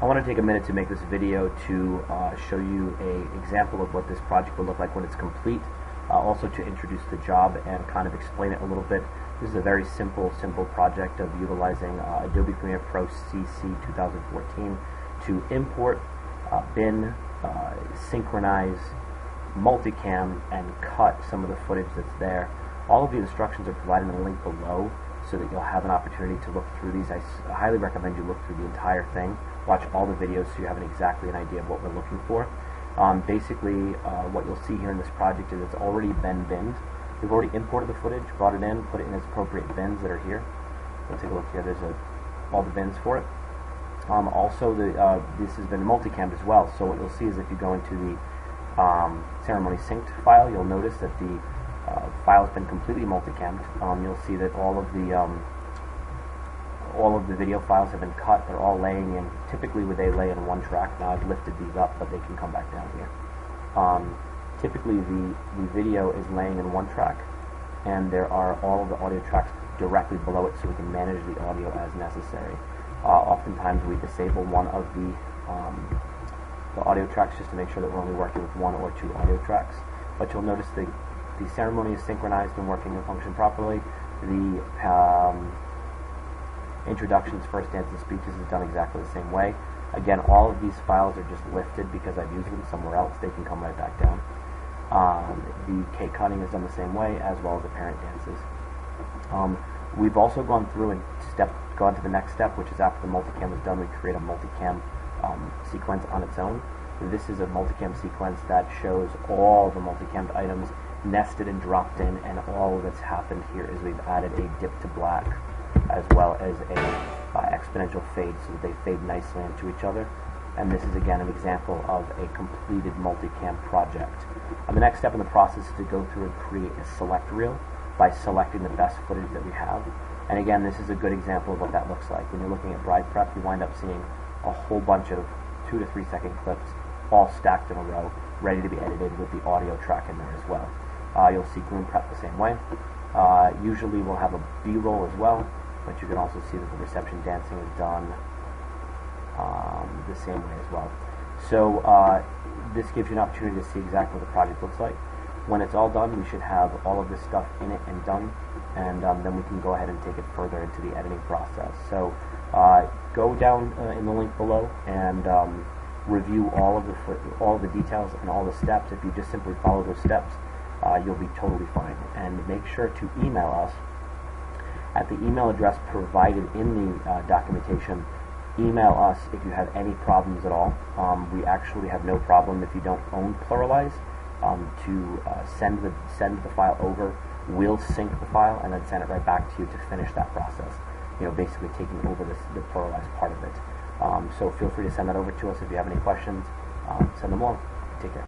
I want to take a minute to make this video to show you an example of what this project will look like when it's complete, also to introduce the job and kind of explain it a little bit. This is a very simple project of utilizing Adobe Premiere Pro CC 2014 to import, bin, synchronize, multicam, and cut some of the footage that's there. All of the instructions are provided in the link below so that you'll have an opportunity to look through these. I highly recommend you look through the entire thing, watch all the videos so you have exactly an idea of what we're looking for. Basically, what you'll see here in this project is it's already been binned. We've already imported the footage, brought it in, put it in its appropriate bins that are here. We'll take a look here. There's all the bins for it. Also, this has been multicammed as well. So what you'll see is if you go into the ceremony synced file, you'll notice that the file has been completely multicammed. You'll see that all of the video files have been cut. They're all laying in. Typically, they lay in one track. Now I've lifted these up, but they can come back down here. Typically, the video is laying in one track, and there are all of the audio tracks directly below it, so we can manage the audio as necessary. Oftentimes, we disable one of the audio tracks just to make sure that we're only working with one or two audio tracks. But you'll notice the ceremony is synchronized and working and function properly. The introductions, first dance, and speeches is done exactly the same way. Again, all of these files are just lifted because I've used them somewhere else. They can come right back down. The cake cutting is done the same way, as well as the parent dances. We've also gone through and gone to the next step, which is after the multicam is done, we create a multicam sequence on its own. This is a multicam sequence that shows all the multicammed items nested and dropped in, and all that's happened here is we've added a dip to black as well as a exponential fade, so that they fade nicely into each other. And this is again an example of a completed multicam project. The next step in the process is to go through and create a select reel by selecting the best footage that we have. And again, this is a good example of what that looks like. When you're looking at bride prep, you wind up seeing a whole bunch of 2 to 3 second clips all stacked in a row, ready to be edited with the audio track in there as well. You'll see groom prep the same way. Usually we'll have a B-roll as well, but you can also see that the reception dancing is done the same way as well. So this gives you an opportunity to see exactly what the project looks like. When it's all done, we should have all of this stuff in it and done, and then we can go ahead and take it further into the editing process. So go down in the link below and review all of the details and all the steps. If you just simply follow those steps, you'll be totally fine. And make sure to email us at the email address provided in the documentation. Email us if you have any problems at all. We actually have no problem if you don't own Pluralize to send the file over. We'll sync the file and then send it right back to you to finish that process. Basically taking over the Pluralize part of it. So feel free to send that over to us if you have any questions. Send them along. Take care.